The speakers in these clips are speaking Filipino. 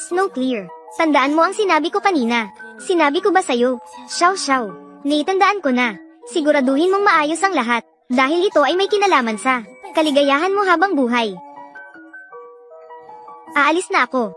Snow Clear, tandaan mo ang sinabi ko kanina. Sinabi ko ba sa'yo? Xiao Xiao, naitandaan ko na. Siguraduhin mong maayos ang lahat, dahil ito ay may kinalaman sa kaligayahan mo habang buhay. Aalis na ako.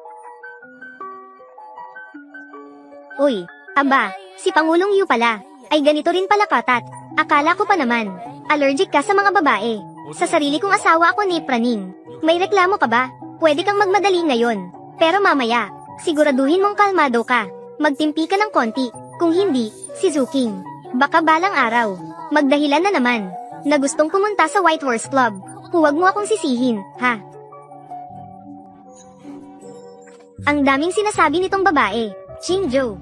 Uy, aba, si Pangulong Yu pala, ay ganito rin pala katat. Akala ko pa naman, allergic ka sa mga babae. Sa sarili kong asawa ako ni Praning. May reklamo ka ba? Pwede kang magmadali ngayon. Pero mamaya, siguraduhin mong kalmado ka. Magtimpi ka ng konti, kung hindi, si Zuking. Baka balang araw, magdahilan na naman, na gustong pumunta sa White Horse Club. Huwag mo akong sisihin, ha? Ang daming sinasabi nitong babae, Qingzhou.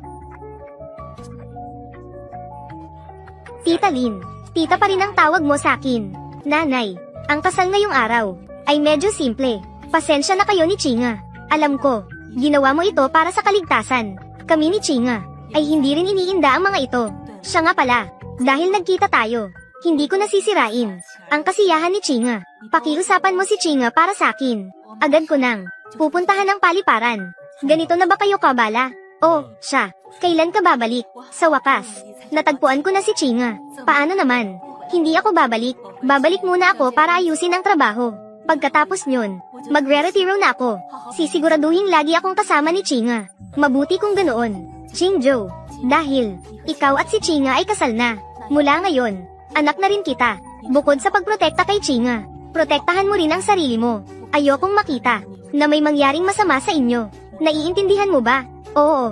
Tita Lin, tita pa rin ang tawag mo sa akin. Nanay, ang kasal ngayong araw, ay medyo simple. Pasensya na kayo ni Chinga. Alam ko, ginawa mo ito para sa kaligtasan. Kami ni Chinga, ay hindi rin iniinda ang mga ito. Siya nga pala, dahil nagkita tayo, hindi ko nasisirain ang kasiyahan ni Chinga. Pakiusapan mo si Chinga para sa akin. Agad ko nang pupuntahan ng paliparan. Ganito na ba kayo kabala? Oh, siya, kailan ka babalik? Sa wakas, natagpuan ko na si Chinga. Paano naman? Hindi ako babalik. Babalik muna ako para ayusin ang trabaho. Pagkatapos nyon, magre-retiro na ako. Sisiguraduhin lagi akong kasama ni Chinga. Mabuti kung ganoon, Qingzhou. Dahil, ikaw at si Chinga ay kasal na. Mula ngayon, anak na rin kita. Bukod sa pagprotekta kay Chinga, protektahan mo rin ang sarili mo. Ayokong makita na may mangyaring masama sa inyo. Naiintindihan mo ba? Oo.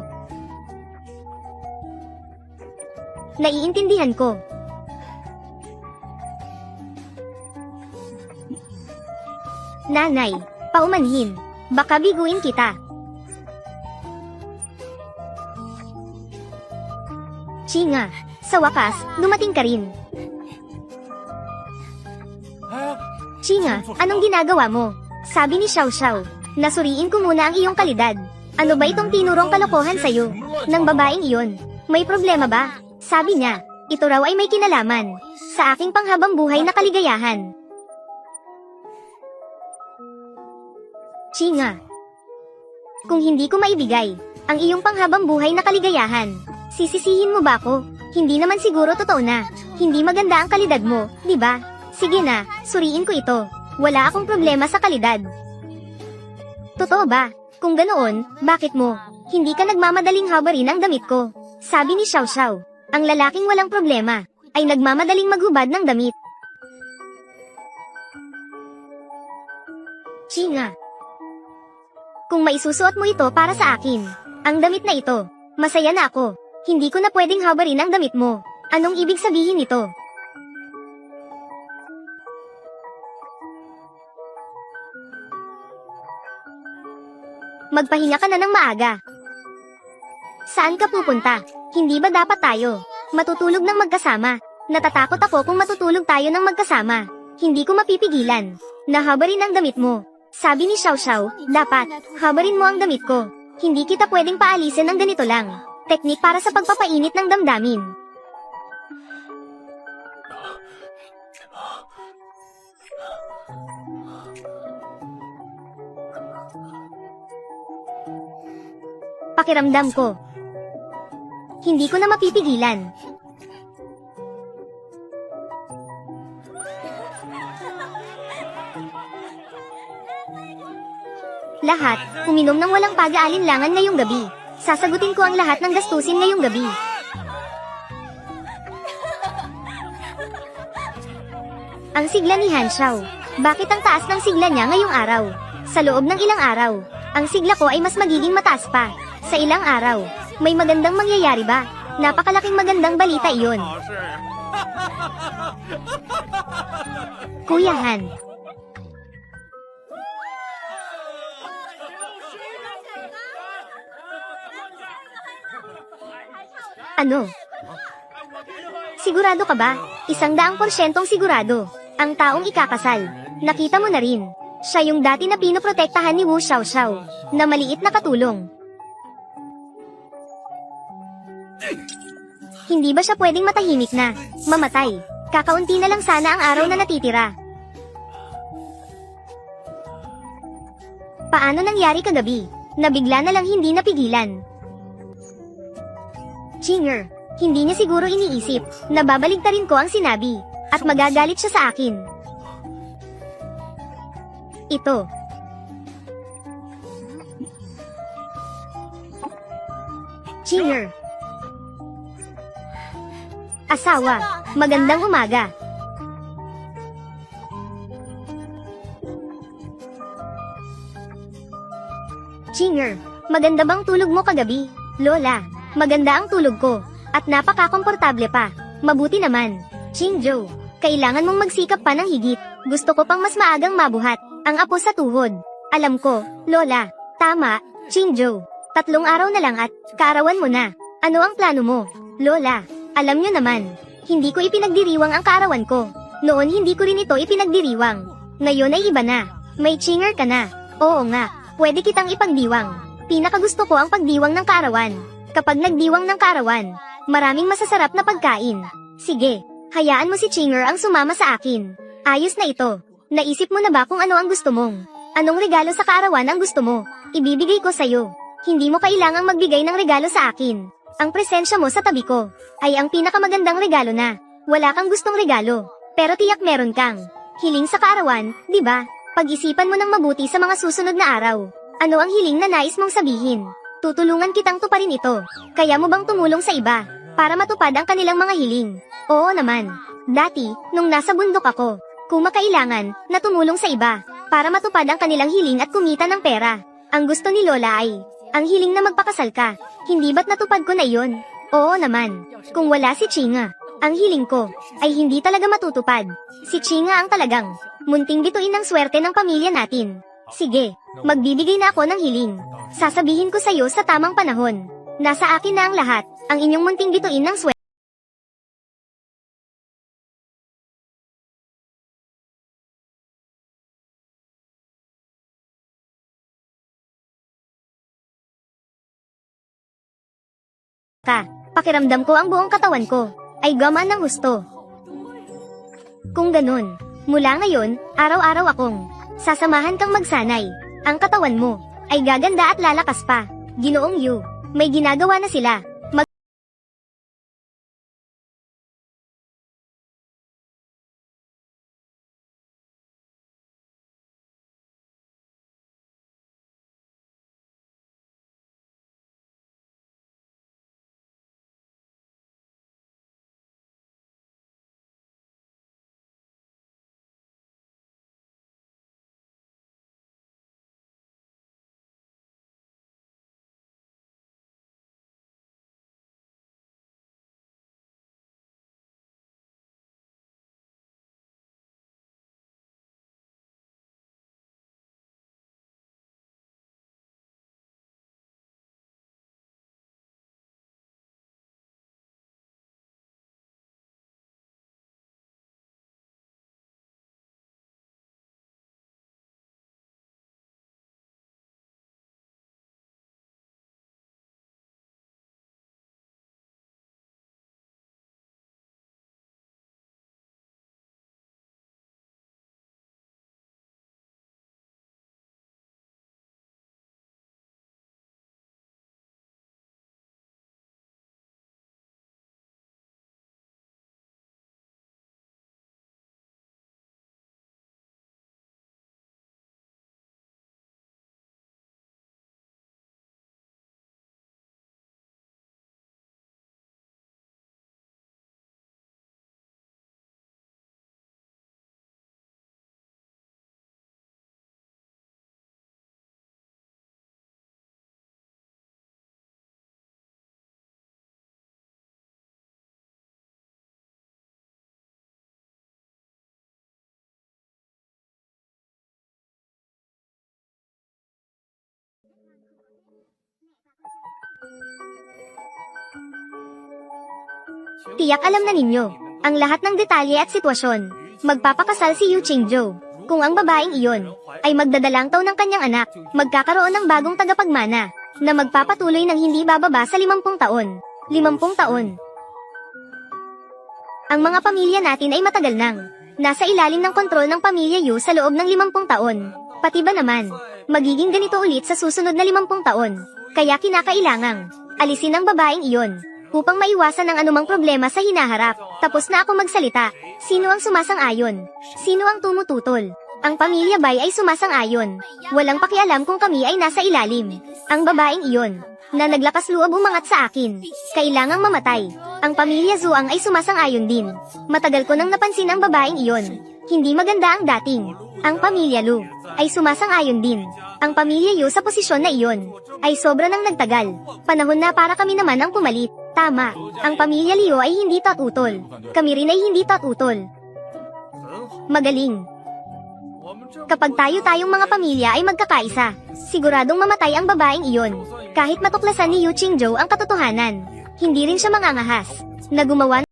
Naiintindihan ko. Nanay, paumanhin. Baka biguin kita. Chinga, sa wakas, dumating ka rin. Chinga, anong ginagawa mo? Sabi ni Xiao Xiao, nasuriin ko muna ang iyong kalidad. Ano ba itong tinurong kalokohan sa'yo? Ng babaeng iyon, may problema ba? Sabi niya, ito raw ay may kinalaman sa aking panghabang buhay na kaligayahan. Chinga, kung hindi ko maibigay ang iyong panghabang buhay na kaligayahan, sisisihin mo ba ako? Hindi naman siguro totoo na hindi maganda ang kalidad mo, di ba? Sige na, suriin ko ito. Wala akong problema sa kalidad. Totoo ba? Kung ganoon, bakit mo hindi ka nagmamadaling habarin ang damit ko? Sabi ni Xiao Xiao, ang lalaking walang problema ay nagmamadaling maghubad ng damit. Chinga, kung maisusuot mo ito para sa akin, ang damit na ito, masaya na ako. Hindi ko na pwedeng habarin ang damit mo. Anong ibig sabihin nito? Magpahinga ka na ng maaga. Saan ka pupunta? Hindi ba dapat tayo matutulog ng magkasama? Natatakot ako kung matutulog tayo ng magkasama. Hindi ko mapipigilan na habarin ang damit mo. Sabi ni Xiao Xiao, dapat habarin mo ang damit ko. Hindi kita pwedeng paalisin ng ganito lang. Teknik para sa pagpapainit ng damdamin. Pakiramdam ko, hindi ko na mapipigilan. Lahat, uminom ng walang pag-aalinlangan ngayong gabi. Sasagutin ko ang lahat ng gastusin ngayong gabi. Ang sigla ni Han Xiao. Bakit ang taas ng sigla niya ngayong araw? Sa loob ng ilang araw, ang sigla ko ay mas magiging mataas pa. Sa ilang araw, may magandang mangyayari ba? Napakalaking magandang balita iyon. Kuya Han. Ano? Sigurado ka ba? 100% sigurado. Ang taong ikakasal. Nakita mo na rin. Siya yung dati na pinoprotektahan ni Wu Xiaoxiao, na maliit na katulong. Hindi ba siya pwedeng matahimik na mamatay? Kakaunti na lang sana ang araw na natitira. Paano nangyari kagabi? Nabigla na lang hindi napigilan. Chinger, hindi niya siguro iniisip na babaligtarin ko ang sinabi at magagalit siya sa akin. Ito. Chinger. Asawa, magandang umaga. Chinger, maganda bang tulog mo kagabi? Lola, maganda ang tulog ko, at napaka-komportable pa. Mabuti naman. Chingjo, kailangan mong magsikap pa ng higit. Gusto ko pang mas maagang mabuhat ang apo sa tuhod. Alam ko, Lola. Tama, Chingjo. 3 araw na lang at kaarawan mo na. Ano ang plano mo? Lola, alam nyo naman, hindi ko ipinagdiriwang ang kaarawan ko. Noon hindi ko rin ito ipinagdiriwang. Ngayon ay iba na. May chinger ka na. Oo nga. Pwede kitang ipagdiwang. Pinakagusto ko ang pagdiwang ng kaarawan. Kapag nagdiwang ng kaarawan, maraming masasarap na pagkain. Sige, hayaan mo si Chinger ang sumama sa akin. Ayos na ito. Naisip mo na ba kung ano ang gusto mong? Anong regalo sa kaarawan ang gusto mo? Ibibigay ko sa'yo. Hindi mo kailangang magbigay ng regalo sa akin. Ang presensya mo sa tabi ko ay ang pinakamagandang regalo na. Wala kang gustong regalo, pero tiyak meron kang hiling sa kaarawan, di ba? Pag-isipan mo ng mabuti sa mga susunod na araw. Ano ang hiling na nais mong sabihin? Tutulungan kitang tuparin ito. Kaya mo bang tumulong sa iba para matupad ang kanilang mga hiling? Oo naman. Dati, nung nasa bundok ako, kumakailangan na tumulong sa iba para matupad ang kanilang hiling at kumita ng pera. Ang gusto ni Lola ay ang hiling na magpakasal ka. Hindi ba't natupad ko na iyon? Oo naman. Kung wala si Chinga, ang hiling ko ay hindi talaga matutupad. Si Chinga ang talagang munting bituin ng swerte ng pamilya natin. Sige, magbibigay na ako ng hiling. Sasabihin ko sa'yo sa tamang panahon. Nasa akin na ang lahat, ang inyong munting bituin ng swerte. Pakiramdam ko ang buong katawan ko ay gamaan ng husto. Kung ganun, mula ngayon, araw-araw akong sasamahan kang magsanay. Ang katawan mo ay gaganda at lalakas pa. Ginoong Yu, may ginagawa na sila. Tiyak alam na ninyo ang lahat ng detalye at sitwasyon. Magpapakasal si Yu Qingzhou. Kung ang babaeng iyon ay magdadalang taon ng kanyang anak, magkakaroon ng bagong tagapagmana na magpapatuloy ng hindi bababa sa 50 taon. 50 taon. Ang mga pamilya natin ay matagal nang nasa ilalim ng kontrol ng pamilya Yu sa loob ng 50 taon. Pati ba naman, magiging ganito ulit sa susunod na 50 taon. Kaya kinakailangang alisin ang babaeng iyon upang maiwasan ang anumang problema sa hinaharap. Tapos na ako magsalita. Sino ang sumasang-ayon? Sino ang tumututol? Ang pamilya Bai ay sumasang-ayon. Walang pakialam kung kami ay nasa ilalim. Ang babaeng iyon, na naglakas loob umangat sa akin, kailangang mamatay. Ang pamilya Zuang ay sumasang-ayon din. Matagal ko nang napansin ang babaeng iyon. Hindi maganda ang dating. Ang pamilya Lu ay sumasang-ayon din. Ang pamilya Yu sa posisyon na iyon ay sobra nang nagtagal. Panahon na para kami naman ang pumalit. Tama, ang pamilya Liu ay hindi tatutol. Kami rin ay hindi tatutol. Magaling. Kapag tayo-tayong mga pamilya ay magkakaisa, siguradong mamatay ang babaeng iyon. Kahit matuklasan ni Yu Qingzhou ang katotohanan, hindi rin siya mangangahas na gumawa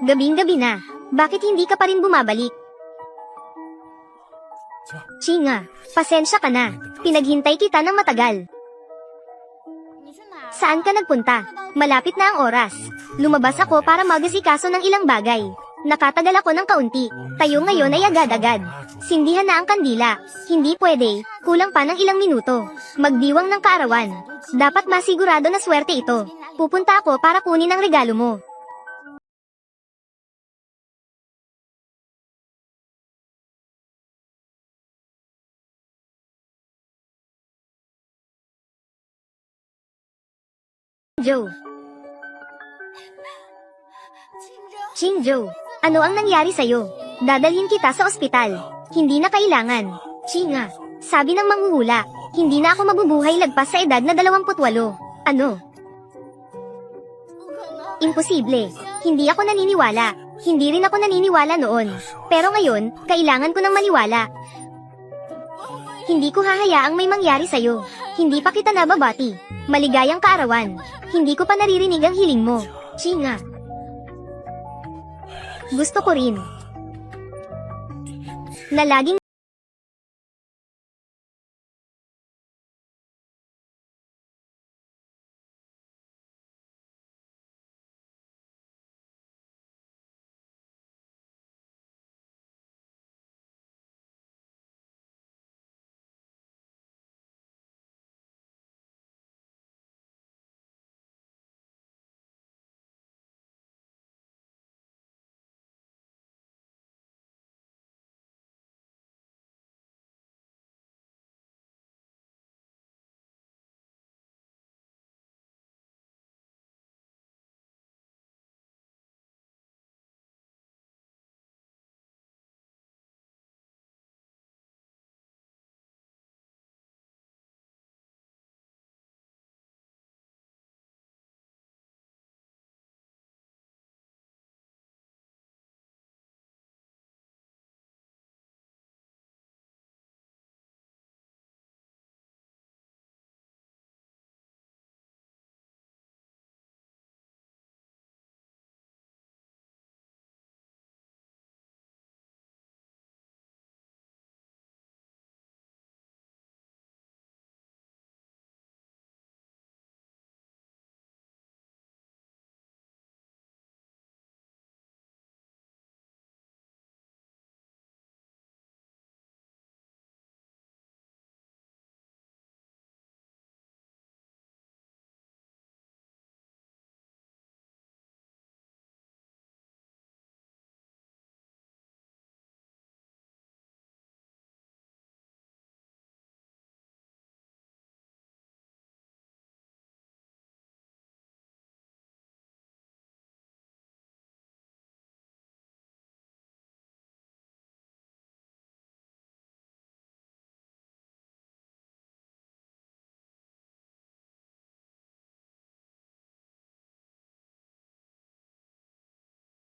gabing-gabi na. Bakit hindi ka pa rin bumabalik? Chinga, pasensya ka na. Pinaghintay kita ng matagal. Saan ka nagpunta? Malapit na ang oras. Lumabas ako para magasikaso ng ilang bagay. Nakatagal ako ng kaunti. Tayo ngayon ay agad-agad. Sindihan na ang kandila. Hindi pwede, kulang pa ng ilang minuto. Magdiwang ng kaarawan. Dapat masigurado na swerte ito. Pupunta ako para kunin ang regalo mo. Joe. Qingzhou, ano ang nangyari sa'yo? Dadalhin kita sa ospital. Hindi na kailangan. Chinga, sabi ng manghuhula, hindi na ako mabubuhay lagpas sa edad na 28. Ano? Imposible. Hindi ako naniniwala. Hindi rin ako naniniwala noon. Pero ngayon, kailangan ko ng maniwala. Hindi ko hahayaang may mangyari sa'yo. Hindi pa kita nababati. Maligayang kaarawan. Hindi ko pa naririnig ang hiling mo. Chinga. Gusto ko rin. Na laging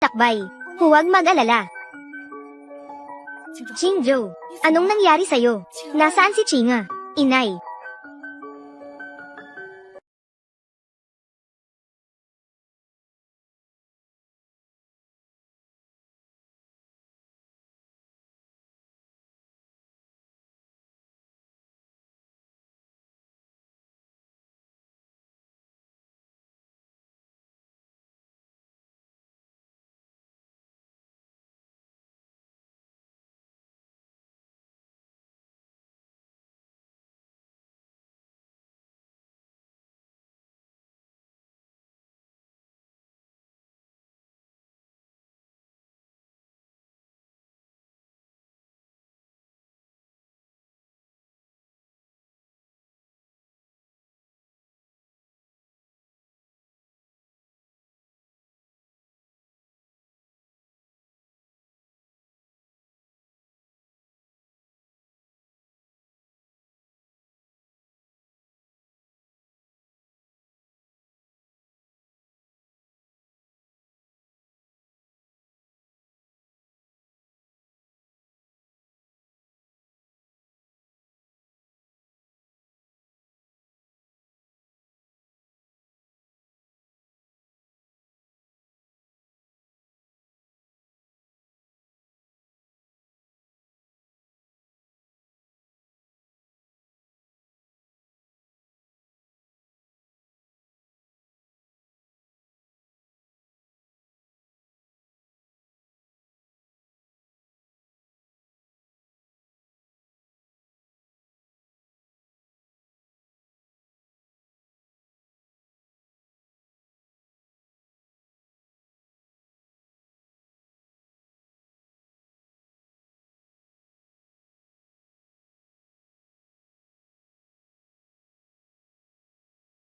Takbay. Huwag mag-alala. Qingzhou, anong nangyari sa'yo? Nasaan si Chinga? Inay,